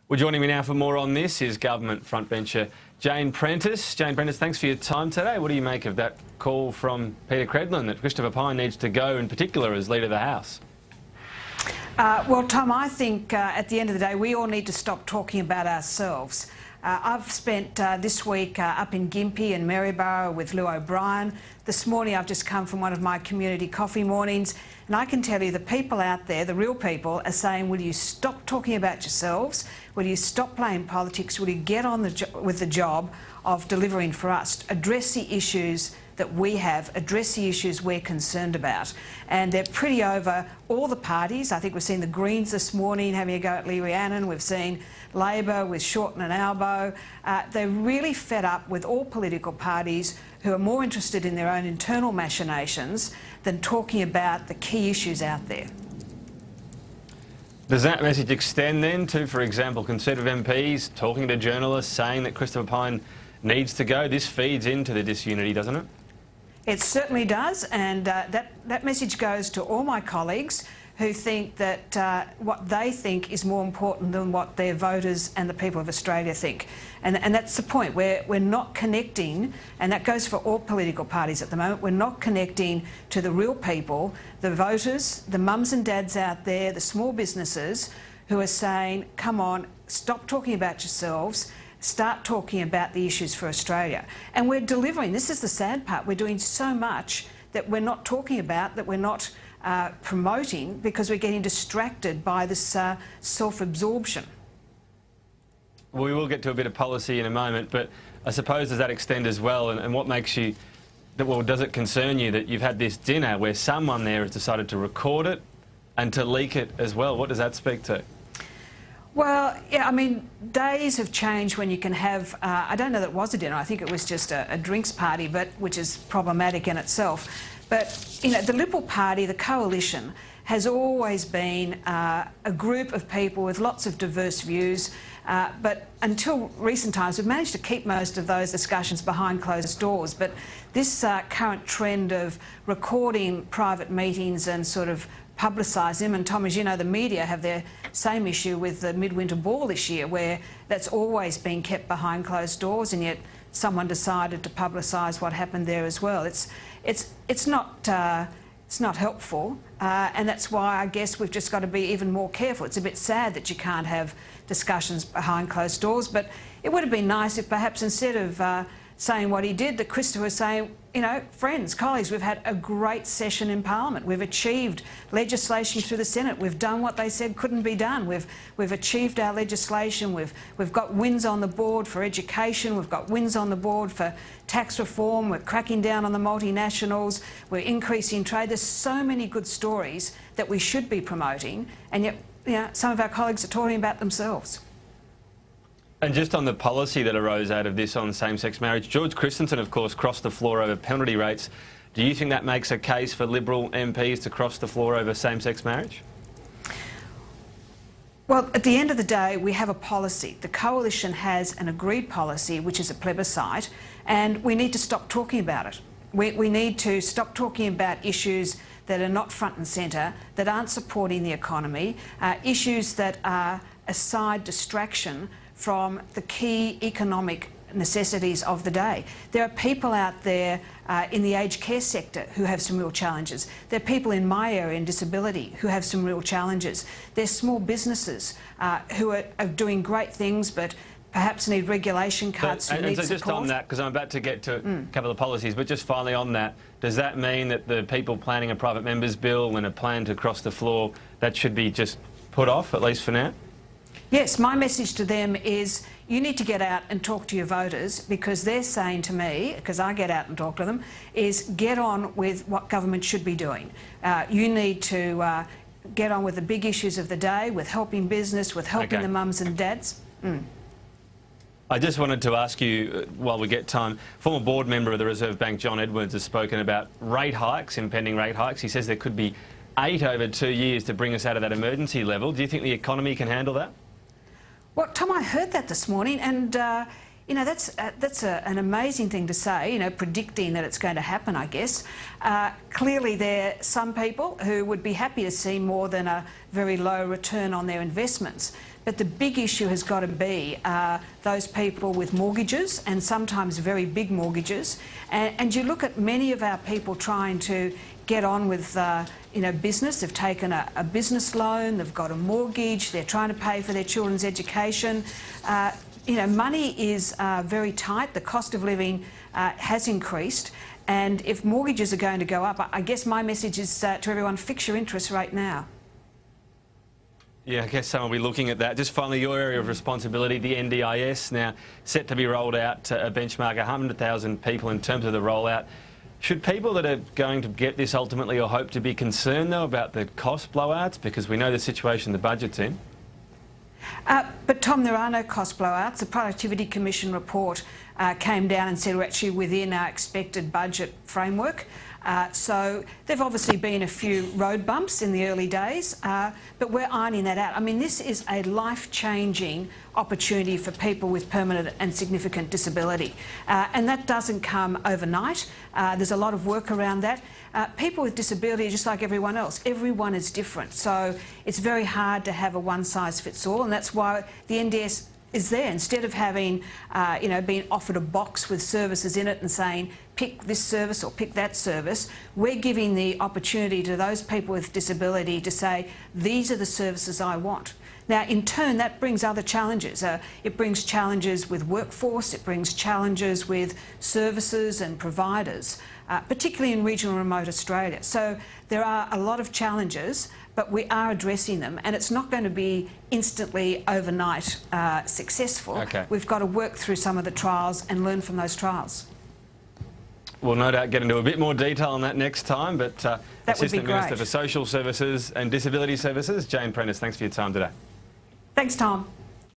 Well, joining me now for more on this is government frontbencher Jane Prentice. Jane Prentice, thanks for your time today. What do you make of that call from Peter Credlin that Christopher Pyne needs to go, in particular, as Leader of the House? Well, Tom, I think at the end of the day, we all need to stop talking about ourselves. I've spent this week up in Gympie and Maryborough with Lou O'Brien. This morning I've just come from one of my community coffee mornings, and I can tell you the people out there, the real people, are saying, will you stop talking about yourselves? Will you stop playing politics? Will you get on with the job of delivering for us? Address the issues that we have, address the issues we're concerned about. And they're pretty over all the parties. I think we've seen the Greens this morning having a go at Lee Rhiannon. We've seen Labor with Shorten and Albo. They're really fed up with all political parties who are more interested in their own internal machinations than talking about the key issues out there. Does that message extend then to, for example, Conservative MPs talking to journalists saying that Christopher Pyne needs to go? This feeds into the disunity, doesn't it? It certainly does, and that message goes to all my colleagues who think that what they think is more important than what their voters and the people of Australia think. And that's the point. We're not connecting, and that goes for all political parties at the moment, we're not connecting to the real people, the voters, the mums and dads out there, the small businesses who are saying, come on, stop talking about yourselves, start talking about the issues for Australia. And we're delivering. This is the sad part. We're doing so much that we're not talking about, that we're not promoting, because we're getting distracted by this self-absorption. We will get to a bit of policy in a moment, but I suppose does that extend as well? And what makes you, well, does it concern you that you've had this dinner where someone there has decided to record it and to leak it as well? What does that speak to? Well, yeah, I mean, days have changed when you can have, I don't know that it was a dinner, I think it was just a drinks party, but which is problematic in itself. But, you know, the Liberal Party, the coalition, has always been a group of people with lots of diverse views, but until recent times we've managed to keep most of those discussions behind closed doors. But this current trend of recording private meetings and sort of publicise them, and Tom, as you know, the media have their same issue with the midwinter ball this year, where that's always been kept behind closed doors, and yet someone decided to publicise what happened there as well. It's not helpful, and that's why I guess we've just got to be even more careful. It's a bit sad that you can't have discussions behind closed doors, but it would have been nice if perhaps instead of saying what he did, that Christopher was saying, you know, friends, colleagues, we've had a great session in Parliament. We've achieved legislation through the Senate. We've done what they said couldn't be done. We've achieved our legislation. We've got wins on the board for education. We've got wins on the board for tax reform. We're cracking down on the multinationals. We're increasing trade. There's so many good stories that we should be promoting, and yet, you know, some of our colleagues are talking about themselves. And just on the policy that arose out of this on same-sex marriage, George Christensen, of course, crossed the floor over penalty rates. Do you think that makes a case for Liberal MPs to cross the floor over same-sex marriage? Well, at the end of the day, we have a policy. The coalition has an agreed policy, which is a plebiscite, and we need to stop talking about it. We need to stop talking about issues that are not front and centre, that aren't supporting the economy, issues that are a side distraction from the key economic necessities of the day. There are people out there in the aged care sector who have some real challenges. There are people in my area in disability who have some real challenges. There's small businesses who are doing great things but perhaps need regulation cuts. And so just on that, because I'm about to get to a couple of policies, but just finally on that, does that mean that the people planning a private member's bill and a plan to cross the floor, that should be just put off, at least for now? Yes, my message to them is you need to get out and talk to your voters, because they're saying to me, because I get out and talk to them, is get on with what government should be doing. You need to get on with the big issues of the day, with helping business, with helping the mums and dads. I just wanted to ask you, while we get time, former board member of the Reserve Bank, John Edwards, has spoken about rate hikes, impending rate hikes. He says there could be 8 over 2 years to bring us out of that emergency level. Do you think the economy can handle that? Well, Tom, I heard that this morning, and that's an amazing thing to say, predicting that it's going to happen, I guess. Clearly there are some people who would be happy to see more than a very low return on their investments. But the big issue has got to be those people with mortgages, and sometimes very big mortgages. And you look at many of our people trying to get on with business. They've taken a business loan, they've got a mortgage, they're trying to pay for their children's education. Money is very tight. The cost of living has increased. And if mortgages are going to go up, I guess my message is to everyone, fix your interest rate now. Yeah, I guess someone will be looking at that. Just finally, your area of responsibility, the NDIS, now set to be rolled out to a benchmark 100,000 people in terms of the rollout. Should people that are going to get this ultimately or hope to be concerned, though, about the cost blowouts? Because we know the situation the budget's in. But Tom, there are no cost blowouts. The Productivity Commission report came down and said we're actually within our expected budget framework. So there've obviously been a few road bumps in the early days, but we're ironing that out. I mean, this is a life-changing opportunity for people with permanent and significant disability. And that doesn't come overnight. There's a lot of work around that. People with disability are just like everyone else. Everyone is different. So it's very hard to have a one-size-fits-all, and that's why the NDS is there. Instead of having, being offered a box with services in it and saying, pick this service or pick that service, we're giving the opportunity to those people with disability to say, these are the services I want. Now, in turn, that brings other challenges. It brings challenges with workforce, it brings challenges with services and providers, particularly in regional and remote Australia. So there are a lot of challenges, but we are addressing them, and it's not going to be instantly overnight successful. Okay. We've got to work through some of the trials and learn from those trials. We'll no doubt get into a bit more detail on that next time, but Assistant Minister for Social Services and Disability Services, Jane Prentice, thanks for your time today. Thanks, Tom.